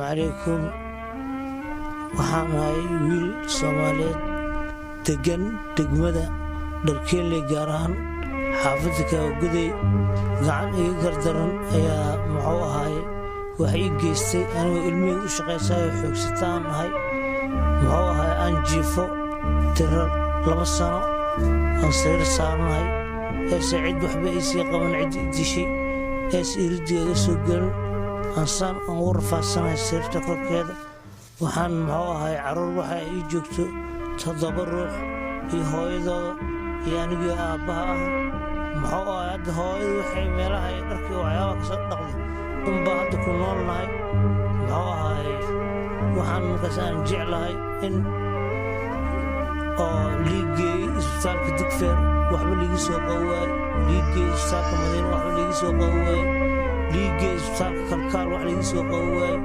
عليكم waxaan ahay wiil Soomaaliyeed degan degmada Dharkeelle gaar ahaan xaafadda Kawaguday gacan iga gardaran ayaa muxuu ahay wax ii geystay anigoo ilmihii u shaqaysayo xoogsitaan ahay muxuu ahay aan jiifo tirar 2 sano aan sariir saarnahay cid waxba isii qaban cid dishay iridiga soo galan aan ugu rafaasanahay sariirta korkeeda waxaan muxuu ahay caruur waxa ii joogto 7 ruux iyo hooyadooda iyo anigii aabbaha ah muxuu ahay hadda hooyadu waxay meelaha ay dharkii waxyaaba ka soo dhaqdo unbaa hadda ku noolnahay muxuu ahay waxaan markaas aan jeclahay in oo liigay isbitaalka Digfeer waxba liigi soo qawaay liigay isbitaalka Madiina waxba liigi soo qawaay liigay isbitaalka Kalkaal wax liigi soo qawaay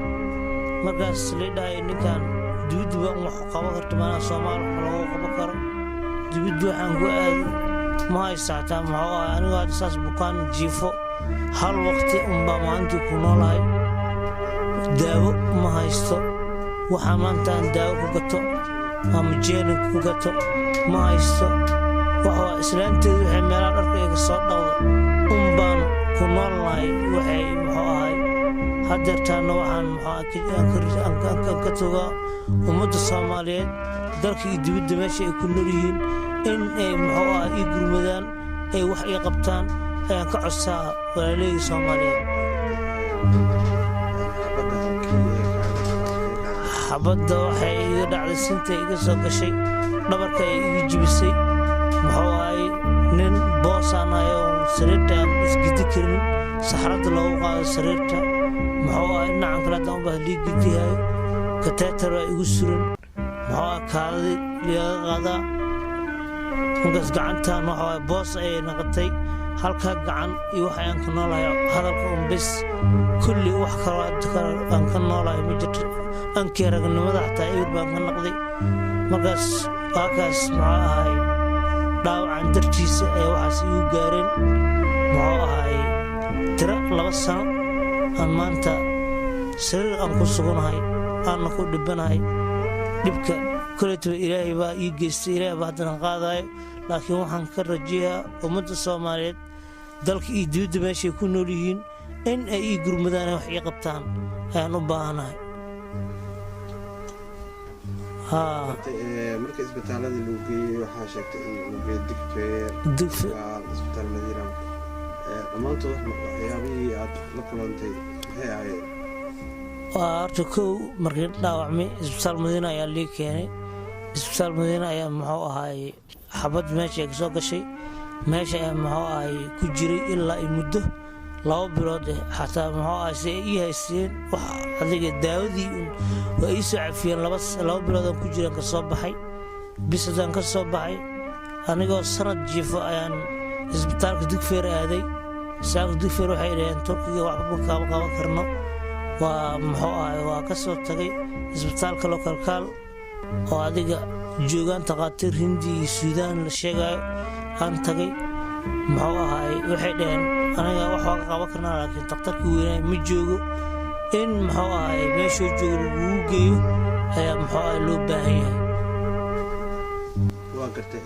markaas leedahay ninkan dibadda wax qabo karto maana Soomaal wax lagu qabo karo dibadda waxaan ku aad ma haysataa muxuu ahay aniga saas bukaan jiifo hal waqti unbaa maanta ku noolahay daawo ma haysto waxaan maanta daawo ku gato ama jeelin ku gato ma haysto waxa islaanteedu waxay meelaha dharka iga soo dhawdo unbaan ku noolahay waxay muxuu ahay haddeertaana waxaan ka togaa ummadda Soomaaliyeed dalka iyo dibadda meesha ay ku nool yihiin in ay muxuu ahay ii gurmadaan ay wax ii qabtaan ayaan ka codsaa walaaleyda Soomaaliyeed xabadda waxay iga dhacday sinta iga soo gashay dhabarka ay iga jibisay muxuu ahay nin boosaan ayo sariirta isgidi karin saxarada loogu qaado sariirta muxuu ahay dhinacan kale haddaan u baahdo liigidiyahay kateetar waa igu suran muxuu ahay kaadadi liiga qaadaa markaas gacantaan waxa ahay boos ayay noqotay halkaa gacan iyo wax ayaan ka noolahay hadalka bes kulli wax kaloo aan ka noolahay ma jirto ankii ragnimada xataa eber baan ka noqday markaas waakaas muxuu ahay dhaawacan dartiisa ee waxaas igu gaareen muxuu ahay tira 2 sano aan maanta sariir aan ku suganahay aanna ku dhibanahay dhibka kuleetaba ilaahay baa ii geystay ilaahay baa haddana qaadayo laakiin waxaan ka rajayaa ummadda Soomaaliyeed dalka iyo dibadda meeshay ku nool yihiin in ay ii gurmadaan wax ii qabtaan ayaan u baahanahay marka isbitaalada lagu geeyay waxaa sheegtay in lagu geeyay Digfeer isbitaal Madiina dhammaantood waxyaabihii aad la kulantay maxay ahayd horta kow markii dhaawacmay isbitaal Madiina ayaa lii keenay isbitaal Madiina ayaa muxuu ahay xabad meesha ay soo gashay meesha ayaa muxuu ahay ku jiray ilaa muddo 2 bilood xataa muxuu ahay si ay haysteen wax adiga daawadii waa ii soo cafiyeen 2 bilood aan ku jiraan ka soo baxay bisadaan ka soo baxay anigoo sanad jiifo ayaan isbitaalka Digfeer aaday isbitaalka Digfeer waxay dhaheen Turkiga waxba ka qaban karno waa muxuu ahay waa ka soo tagay isbitaalka Kalkaal oo adiga joogaan taqaatiir Hindi iyo Suudaan la sheegayo aan tagay muxuu ahay waxay dhaheen aniga wax ka qaban karnaa laakiin dhakhtarkii weynaa ma joogo in muxuu ahay meeshuu joogo lagu geeyo ayaa muxuu ahay loo baahan yahay waa gartay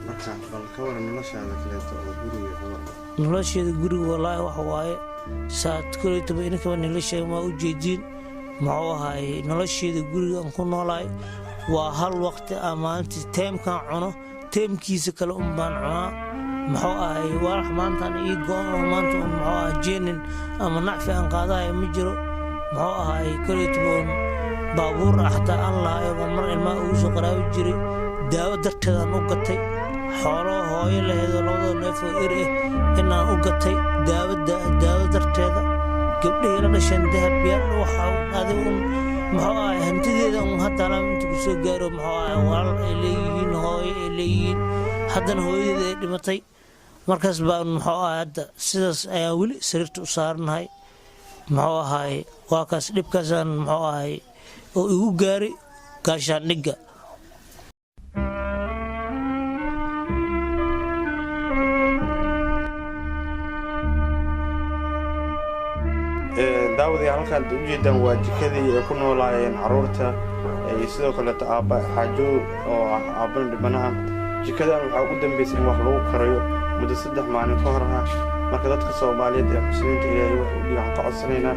marka bal ka waran noloshaada kaleeto oo guriga nolosheeda guriga wallaahi wax waaye saad kuleetaba inkaba nolosha ma u jeedin muxuu ahay nolosheeda guriga aan ku noolahay waa hal waqti aan maalintii teemkan cuno teemkiisa kale baan cunaa muxuu ahay wax maantaan ii go'an oo maanta muxuu ahay jeenin ama nacfi aan qaadayo ma jiro muxuu ahay kuleetaba baabuur xataa aan lahayo mar ilmaa ugu soo qaraabi jiray daawo darteedaan u gatay xoolo hooyo lahayd oo 2 neef oo ir inaan u gatay daawo darteeda gabdhihii la dhasheen dahab yar waxa adigu muxuu ahay hantideeda hadda la inta ku soo gaaro muxuu ahay walaal ay leeyihiin hooyo ay leeyihiin haddana hooyadeeda ay dhimatay markaas baan muxuu ahay hadda sidaas ayaan weli sariirta u saarnahay muxuu ahay waa kaas dhibkaasaan muxuu ahay oo igu gaaray gaashaandhigga daawadii halkaan u jeedaan waa jikadii ay ku noolaayeen carruurta iyo sidoo kaleeto aabba xaajo oo ah aabbana dhibana ah. jikadan waxaa ugu dambaysay in wax lagu karayo muddo 3 maalin ka hor ah. marka dadka Soomaaliyeed ee muslimiinta ilaahay waxaan ka codsanaynaa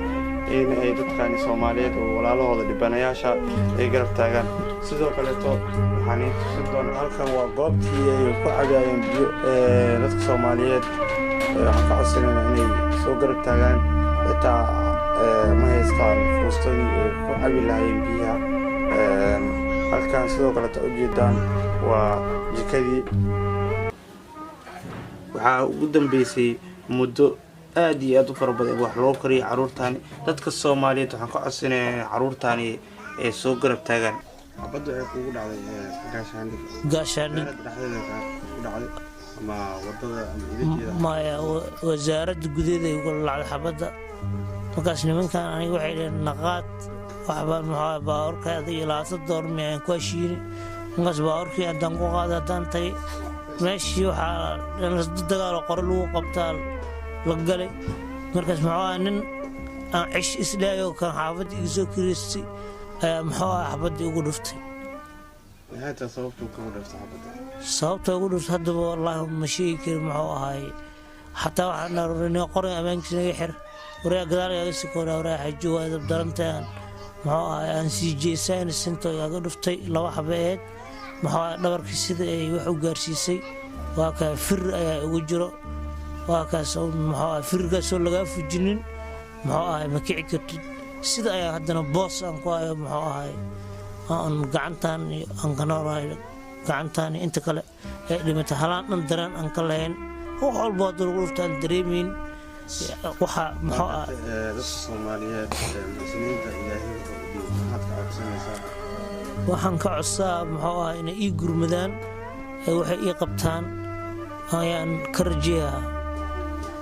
in ay dadkani Soomaaliyeed oo walaalahooda dhibanayaasha ay garab taagaan. sidoo kaleeto waxaan tusin doonaa halkan waa goobtii ay ku cabayeen biyo dadka Soomaaliyeed waxaan ka codsanaynaa inay soo garab taagaan xitaa ma haystaan fuustadii ay ku cabi lahaayeen biyaha. halkan sidoo kaleeto u jeedaan waa jikadii waxaa ugu dambaysay muddo aad iyo aad u fara badan wax loo kariyo carruurtaani. dadka Soomaaliyeed waxaan ka codsanayaa carruurtaani ay soo garab taagaan. xabadda ay kugu dhacday gaashaandhig dhexdeeda ku dhacday ama wadada ama idajeeda maya wasaaradda gudaheeda ay uga lacday xabadda. markaas nimankan aniga waxay dhaheen naqaad waxbaan maxaa baawarkaada iyo $20 miyaan ku heshiini. markaas baawarkii haddaan ku qaaday haddaan tagay meeshii waxaa dagaalo qore lagu qabtaa la galay. markaas maxaa nin aan cish isdhaayo kan xaafadda iga soo kiriistay ayaa maxaa xabaddii ugu dhuftay. sababta ugu dhuftay haddaba wallaahi ma sheegi karin muxuu ahaay. xataa waxaan dhaarnay qoran ammaankiisa naga xir wareega gadaal iga sikoona wareega xajo waa dab darantaan muxuu ahaay aan sii jeesaan sinto iga dhuftay 2 xabe eed muxuu ahaay dhabarkii sida ay wax u gaarsiisay waa ka fir ayaa ugu jiro waa kaas muxuu ahaay firgaasoo lagaa fujinin muxuu ahaay ma kici kartid. sida ayaa haddana boos aan ku hayo muxuu ahaay aan gacantaan aan ka noolahay gacantaan inta kale ee dhimatay halaan dhan dareen aan ka lahayn wax walba hadda lagu dhuftaan dareemeyn waxa muxuu ah dadka Soomaaliyeed muslimiinta ilaahay waxaad ka codsanaysaa. waxaan ka codsaa muxuu ahaay inay ii gurmadaan waxay ii qabtaan ayaan ka rajeeyaa.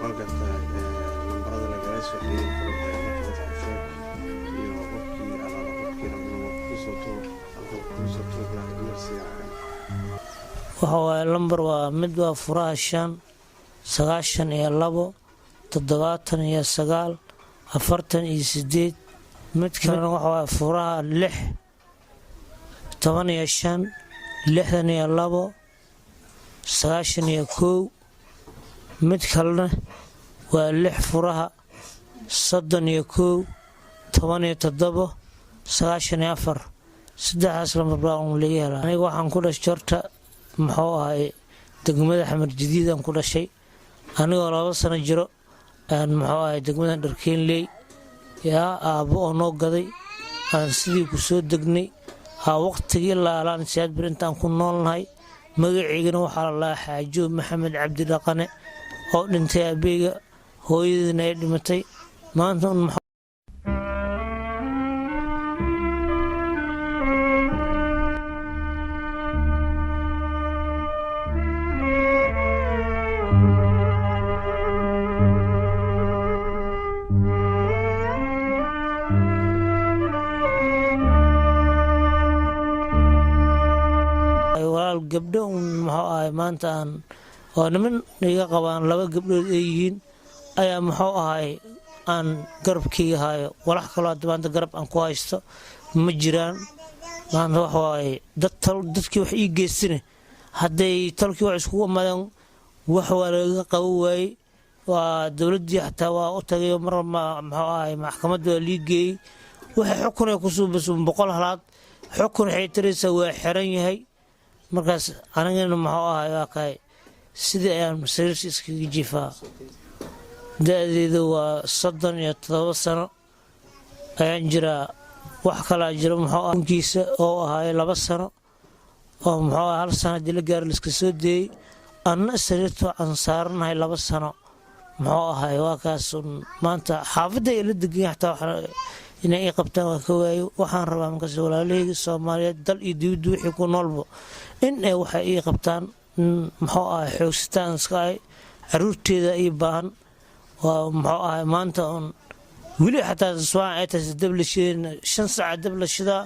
lambarada lagala soo xiriiri waxa waaye lambar waa mid waa furaha 5 92 79 48. mid kalena waxa waaye furaha 6 15 62 91. mid kalena waa 6 furaha 31 17 94. saddexdaas lambar baa uun laga helaa. aniga waxaan ku dhashay horta muxuu ahaay degmada xamar jadiidaan ku dhashay anigoo 2 sano jiro aan muxuu ahaay degmada dharkeenley yaa aabbo oo noo gaday aan sidii ku soo degnay waqtigii laalaan siyaad bir intaan ku noolnahay. magaciigana waxaa la lahaa xaajo maxamed cabdi dhaqane oo dhintay aabeyga hooyadiina ay dhimatay. maanta gabdho muxuu ahaay maanta aan oo niman iga qabaan 2 gabdhood ay yihiin ayaa muxuu ahaay aan garabkayga hayo. walax kaloo hadda maanta garab aan ku haysto ma jiraan. maanta waxa waaye dadkii wax ii geystine hadday talkii wax iskugu imaadeen wax waa laga qabo waayey. waa dowladdii xataa waa u tagay mar muxuu ahaay maxkamadda waa lii geeyey waxay xukun ay ku suubasuun 100 halaad xukun waxay tiraysaa waa xiran yahay. markaas anigana muxuu ahaay waa kaay sidii ayaan sariirta iskaga jiifaa. da'deedu waa 37 sano ayaan jiraa. wax kalaa jiro muxuu ah kiisa oo ahaay 2 sano oo muxuu ah 1 sano dil gaar la iska soo deeyay anna sariirta aan saaranahay 2 sano muxuu ahaay waa kaas maanta xaafadda ila degan xataa inay qabtaan waa ka waayo. waxaan rabaa markaas walaalahayga Soomaaliyeed dal iyo dibadda wixii ku noolba in ay waxa ii qabtaan muxuu ahaay xoogsitaan iska ay caruurteeda ay baahan waa muxuu ahaay maanta on wili xataa su'aan ay tahay dab la shideen 5 saac dab la shidaa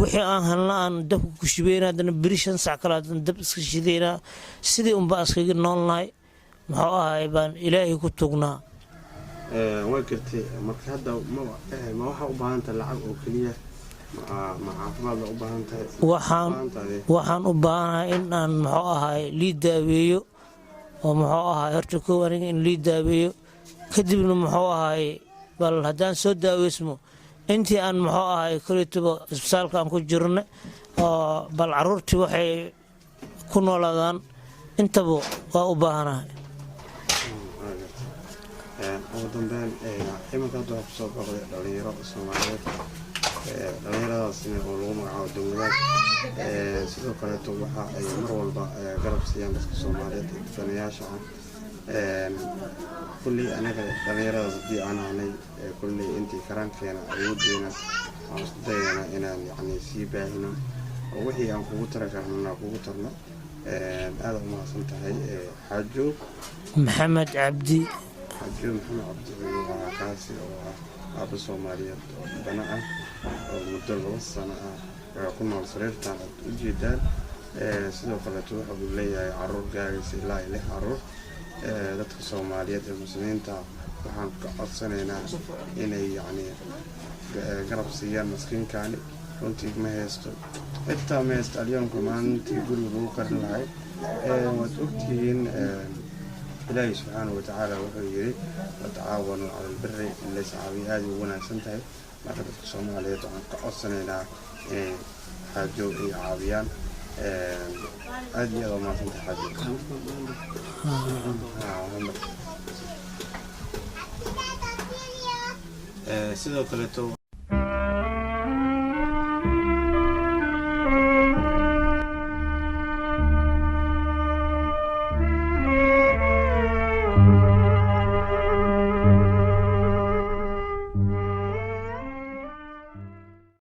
wixii aan helna aan dabka ku shibeynaa haddana beri 5 saac kale haddana dab iska shideynaa sidii unba iskaga noolnahay muxuu ahaay baan ilaahay ku tugnaa. waa gartay marka hadda ma waxaa u baahan tahay lacag oo keliya ma caafimaad u baahan tahay waxaan u baahanahay in aan muxuu ahaay lii daaweeyo oo muxuu ahaay horta kow aniga in lii daaweeyo kadibna muxuu ahaay bal haddaan soo daaweysmo intii aan muxuu ahaay koleytuba isbitaalka aan ku jirna oo bal caruurtii waxay ku noolaadaan intaba waa u baahanahay. ugu dambeyn iminka hadda waxaa kusoo baqday dhalinyaro soomaaliyeed dhalinyaradaasina oo lagu magacaabo dowladaad sidoo kaleeto waxa ay mar walba garab siiyaan dadka soomaaliyeed ee difanayaasha kulley anaga dhalinyaradaas haddii aan ahnay kulley intii karankeena awoodeena aan isku dayayna inaan yacni sii baahino oo wixii aan kugu tara karnana kugu tarno. aada u mahadsan tahay xaajo maxamed cabdi waa kaasi oo ah aabba soomaaliyeed oo dhibano ah oo muddo 2 sano ah ku nool sariirtan aad u jeedaan. sidoo kaleeto waxa uu leeyahay caruur gaaraysa ilaa 6 caruur. dadka soomaaliyeed ee muslimiinta waxaan ka codsanaynaa inay yacni garab siiyaan maskiinkaani runtii ma haysto xitaa ma haysto alyoonka maalintii guriga lagu qarin lahay. waad ogtihiin ilaahay subxaanahu watacaala wuxuu yidhi watacaawanuu cala albiri lays caawiya aada ugu wanaagsan tahay. marka dadka soomaaliyeed waxaan ka codsanaynaa inay xaajo ay caawiyaan. aad iyo aad u mahadsantahay xaajo. sidoo kaleeto